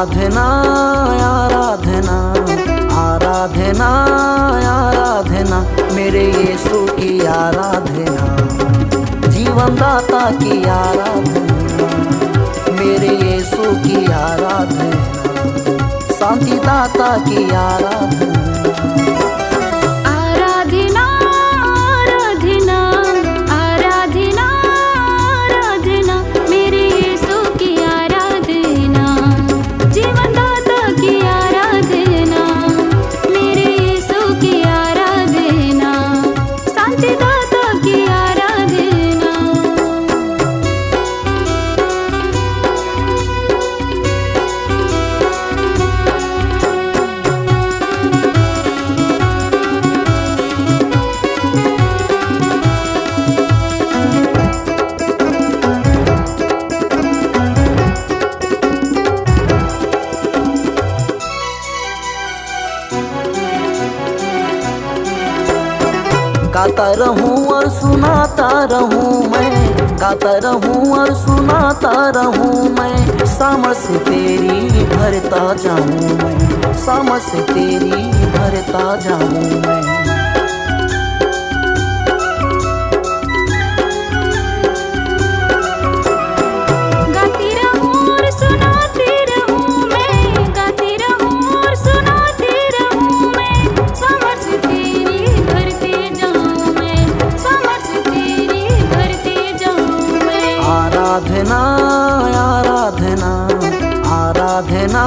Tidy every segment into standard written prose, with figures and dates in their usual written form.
आराधना आराधना आराधना आराधना मेरे यीशु की आराधना, जीवन दाता की आराधना, मेरे यीशु की आराधना, शांति दाता की आराधना। आराधना आराधना आराधना आराधना मेरे यीशु की आराधना, जीवन दाता की आराधना, मेरे यीशु की आराधना, शांति दाता की आराधना। गाता रहूं और सुनाता रहूं मैं, गाता रहूं और सुनाता रहूं मैं, सामर्थ तेरी भरता जाऊं मैं, सामर्थ तेरी भरता जाऊं मैं। गाती रहूं और सुनाती रहूं मैं, गाती रहूं और सुनाती रहूं मैं, सामर्थ तेरी भरते जाऊं मैं, सामर्थ तेरी भरते जाऊं मैं। आराधना आराधना आराधना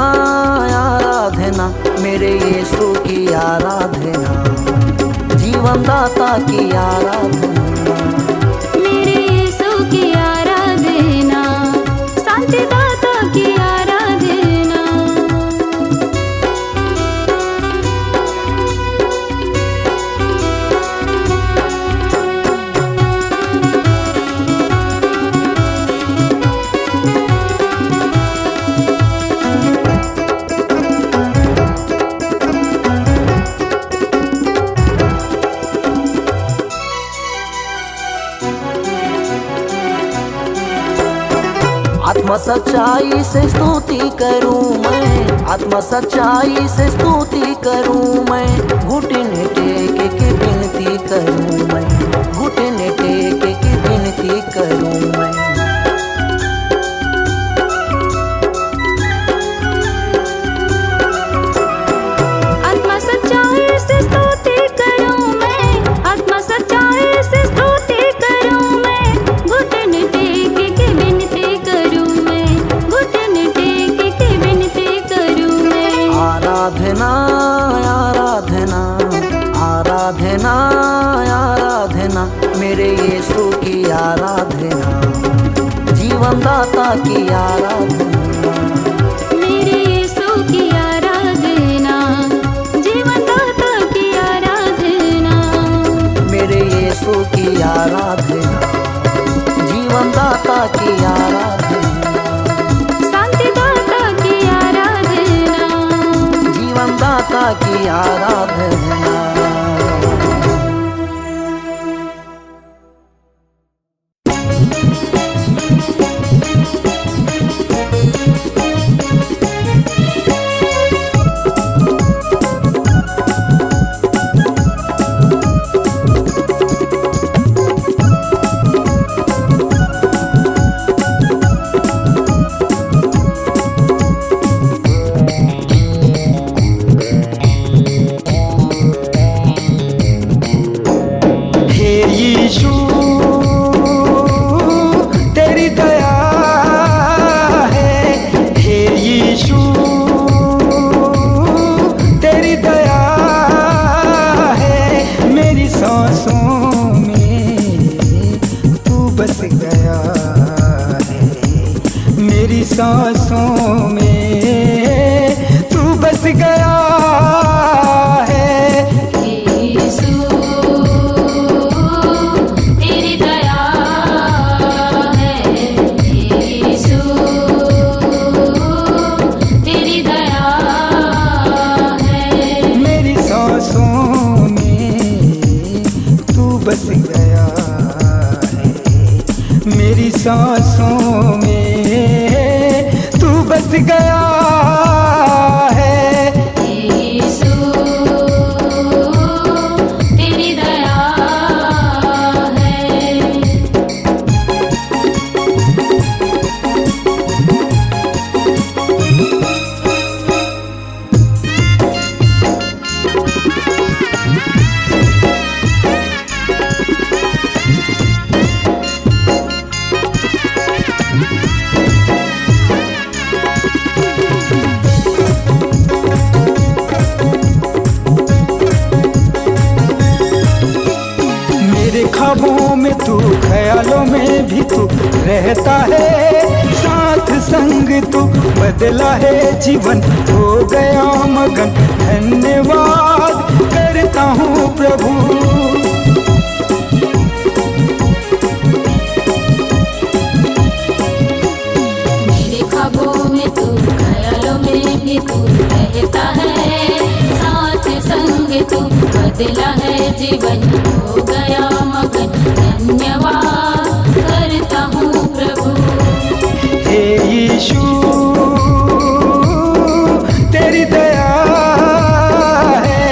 आराधना मेरे यीशु की आराधना, जीवन दाता की आराधना, मेरे यीशु की आराधना, शांति दाता की आराधना। आत्मा सच्चाई से स्तुति करूं मैं, आत्मा सच्चाई से स्तुति करूं मैं, घुटने टेक के विनती करूं मैं, घुटने टेक के विनती करूं मैं। आत्मा सच्चाई से स्तुति करूं मैं, आत्मा सच्चाई से स्तुति करूं मैं, घुटने टेक के विनती करूं मैं, घुटने टेक के विनती करूं मैं। आराधना आराधना आराधना आराधना मेरे यीशु की आराधना, जीवन दाता की आराधना, मेरे यीशु की आराधना, जीवन दाता की आराधना, मेरे यीशु की आराधना, जीवन दाता की आराधना, शांति दाता की आराधना, जीवन दाता की आराधना। सांसों में तू बस गया है। यीशु तेरी दया है, यीशु तेरी दया है। मेरी सांसों में तू बस गया है, मेरी सांसों में तू बस गया है। यीशु तेरी दया है। मेरे ख्वाबों में तू, ख्यालों में भी तू रहता है, साथ संग तू बदला है जीवन, हो गया मगन। धन्यवाद करता हूँ प्रभु। मेरे ख्वाबों में तू, ख्यालों में भी तू रहता है, साथ संग तू बदला है जीवन, हो गया मगन। धन्यवाद करता हूँ प्रभु। हे यीशु तेरी दया है।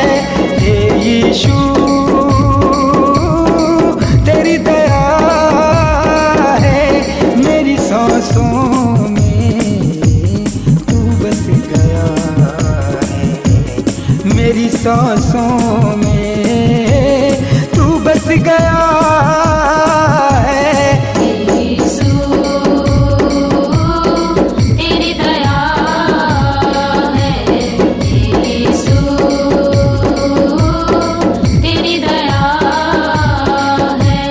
हे यीशु तेरी दया है। मेरी सांसों में तू बस गया है। मेरी सांसों में तू बस गया है। यीशु तेरी दया है। यीशु तेरी दया है।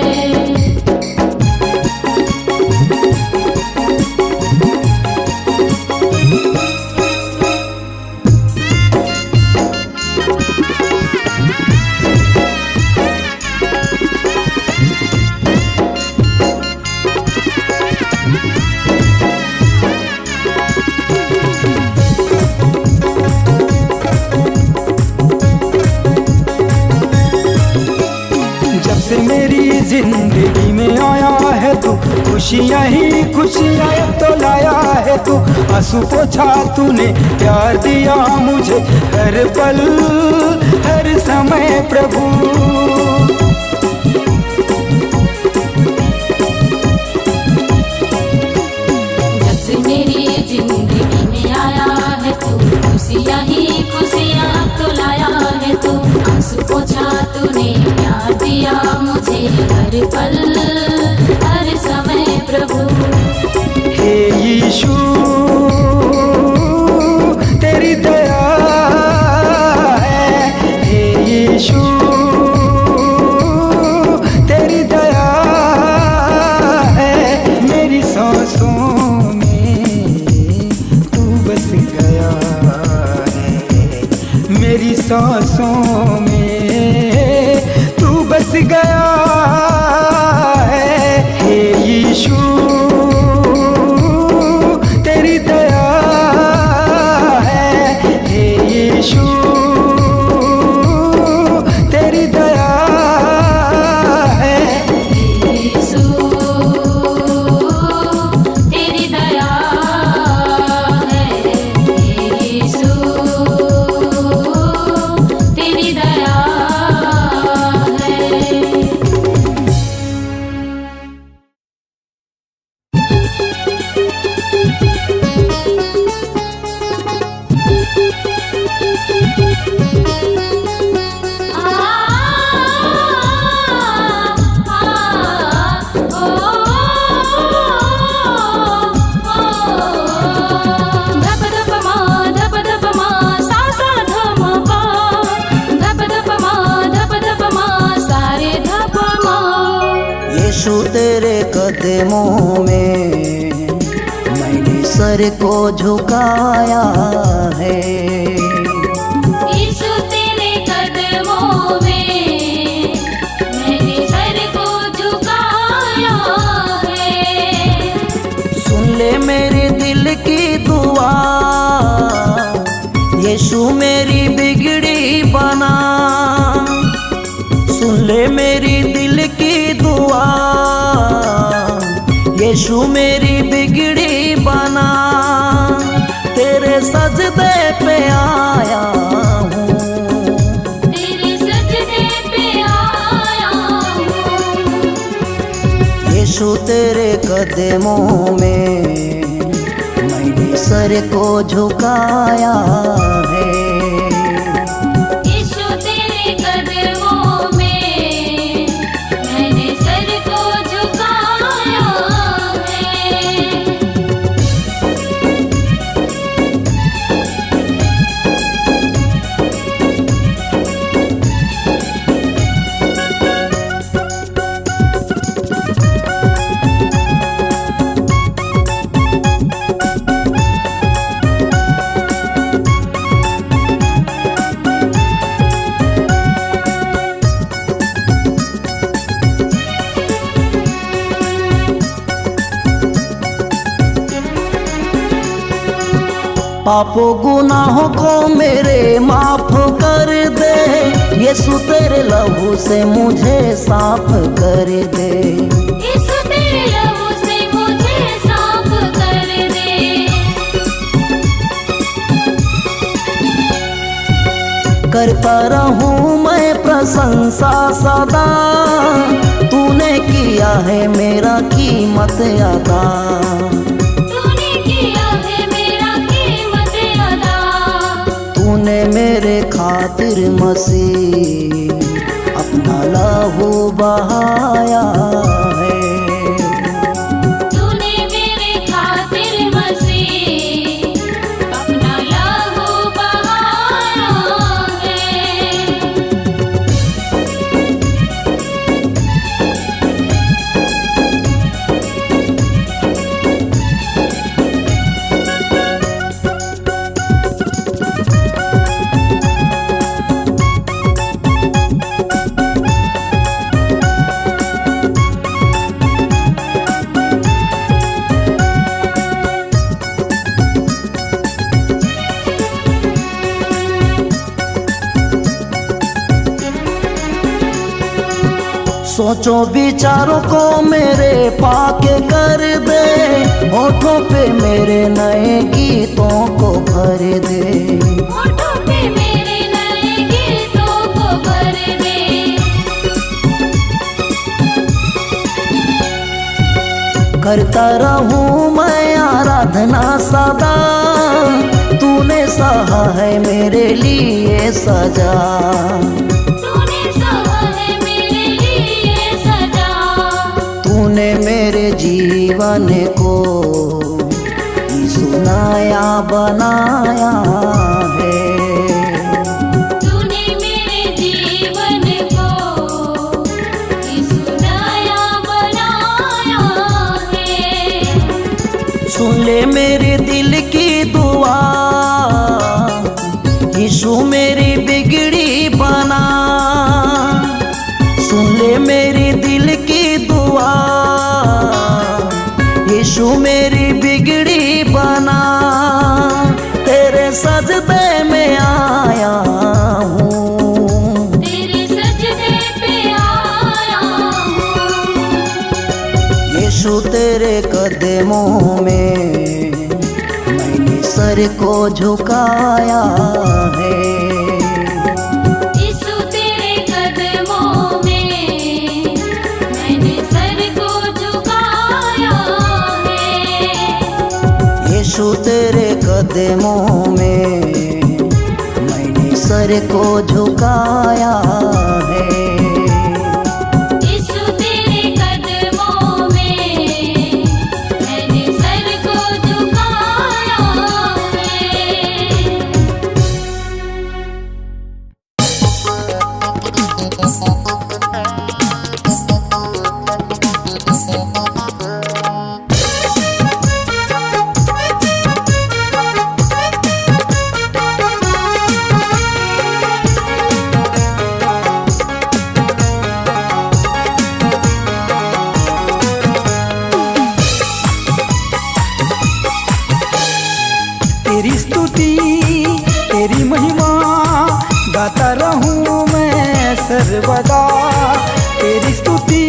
जब से मेरी जिंदगी में आया है तू, खुशियाँ ही खुशियाँ अब तो लाया है तू। आंसू पोछा तूने, प्यार दिया मुझे हर पल हर समय प्रभु। जब से मेरी जिंदगी में आया है तू, खुशियाँ ही खुशियाँ तो लाया है तू। आंसू पोछा तूने, प्यार दिया मुझे हर पल हर समय प्रभु। हे यीशु तेरी दया है। हे यीशु तेरी दया है। मेरी सांसों में तू बस गया है। मेरी सांसों में तू बस गया है। हे यीशु तेरी दया है। हे यीशु तेरी दया है। यीशु तेरी दया है। यीशु तेरी दया है। यीशु तेरे कदमों में मैंने सर को झुकाया है। यीशु तेरे कदमों में मैंने सर को झुकाया है। सुन ले मेरे दिल की दुआ, यीशु मेरी बिगड़ी बना। सुन ले मेरी दिल की दुआ, यीशु मेरी बिगड़ी बना। तेरे सजदे पे आया हूँ, तेरे सजदे पे आया हूँ। यीशु तेरे कदमों में मैंने सर को झुकाया है। यीशु तेरे कदमों में मैंने सर को झुकाया है। पापों गुनाहों को मेरे माफ कर दे, यीशु तेरे लहू से मुझे साफ कर दे। यीशु तेरे लहू से मुझे साफ कर दे। करता रहूं मैं प्रशंसा सदा, तूने किया है मेरा कीमत अदा। तूने किया है मेरा कीमत अदा। तूने मेरे खातिर मसीह अपना लहू बहाया है। तूने मेरे खातिर मसीह अपना लहू बहाया है। सोचो विचारों को मेरे पाके कर दे, होठों पे मेरे नए गीतों को भर दे। होठों पे मेरे नए गीतों को भर दे। करता रहूं मैं आराधना सदा, तूने सहा है मेरे लिए सजा। तूने सहा है मेरे लिए सजा। तूने मेरे जीवन को सुनाया बनाया है। तूने मेरे जीवन को सुनाया बनाया है। सुन ले मेरे दिल की दुआ, यीशु मेरी बिगड़ी बना। सुन ले मेरी दिल की दुआ, यीशु मेरी बिगड़ी बना। तेरे सजदे में आया हूँ, तेरे सजदे पे आया हूँ। यीशु तेरे कदमों में मैंने सर को झुकाया है। यीशु तेरे कदमों में मैंने सर को झुकाया है। यीशु तेरे कदमों में मैंने सर को झुकाया है। यीशु तेरे कदमों में मैंने सर को झुकाया है। तेरी स्तुति तेरी महिमा गाता रहूं मैं सर्वदा। तेरी स्तुति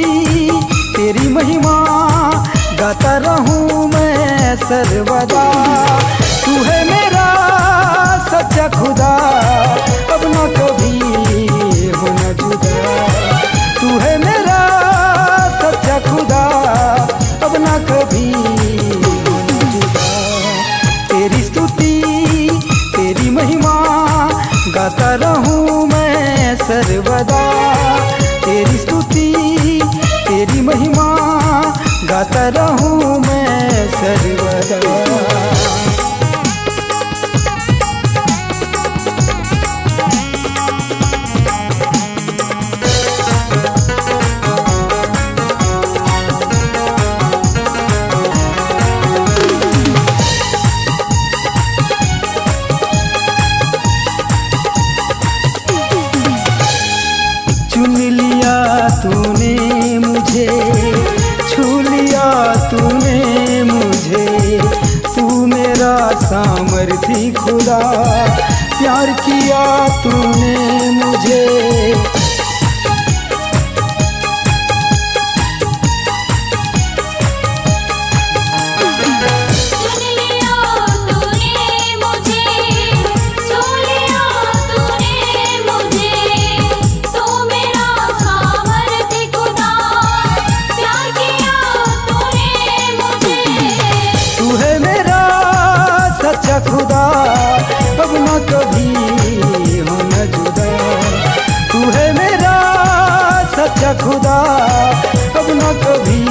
तेरी महिमा गाता रहूं मैं सर्वदा। तू है मेरा सच्चा खुदा, अब ना कभी होना जुदा। तू है मेरा सच्चा खुदा, अब ना कभी होना जुदा। तेरी स्तुति तेरी महिमा गाता रहूं मैं सर्वदा। तेरी स्तुति तेरी महिमा गाता रहूं मैं सर्वदा। चुन लिया तूने मुझे, छू लिया तूने मुझे, तू मेरा सामर्थी खुदा। प्यार किया तूने मुझे, चुन लिया तूने मुझे, छू लिया तूने मुझे, तू मेरा सामर्थी खुदा। प्यार किया तूने मुझे। तू है मेरा सच्चा खुदा, अब ना कभी होना जुदा। तू है मेरा सच्चा खुदा, अब ना कभी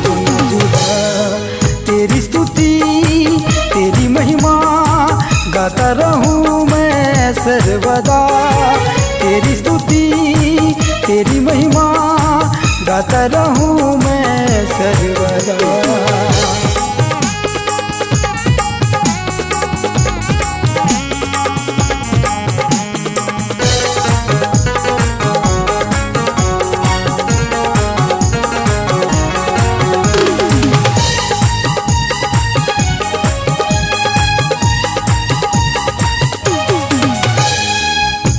होना जुदा। तेरी स्तुति तेरी महिमा गाता रहूं मैं सर्वदा। तेरी स्तुति तेरी महिमा गाता रहूं मैं सर्वदा।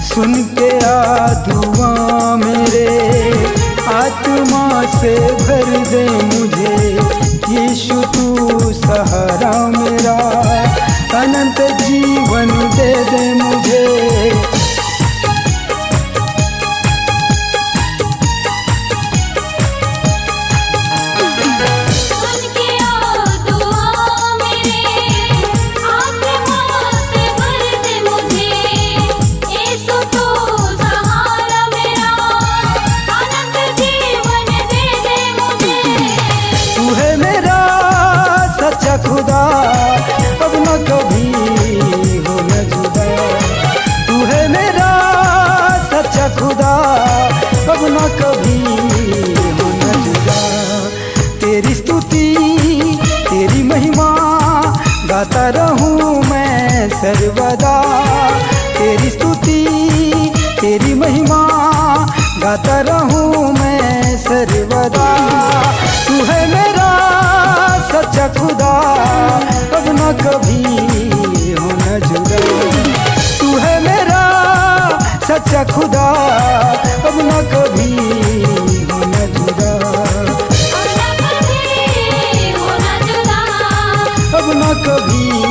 सुन के आ दुआ मेरे, आत्मा से भर दे मुझे। यीशु तू सहारा मेरा, अनंत जीवन दे दे मुझे। सुन के आ दुआ मेरे, आत्मा से भर दे मुझे। यीशु तू सहारा मेरा, अनंत जीवन दे दे मुझे। तू है मेरा सच्चा खुदा, अब न कभी होना जुदा। तू है मेरा सच्चा खुदा, अब न कभी होना जुदा। तेरी स्तुति तेरी महिमा गाता रहूं मैं सर्वदा। तेरी स्तुति तेरी महिमा गाता रहूं मैं सर्वदा। तू है मेरा सच्चा खुदा, अब न कभी होना जुदा। तू है मेरा सच्चा खुदा, अब न कभी होना जुदा। अब ना कभी होना जुदा। अब न कभी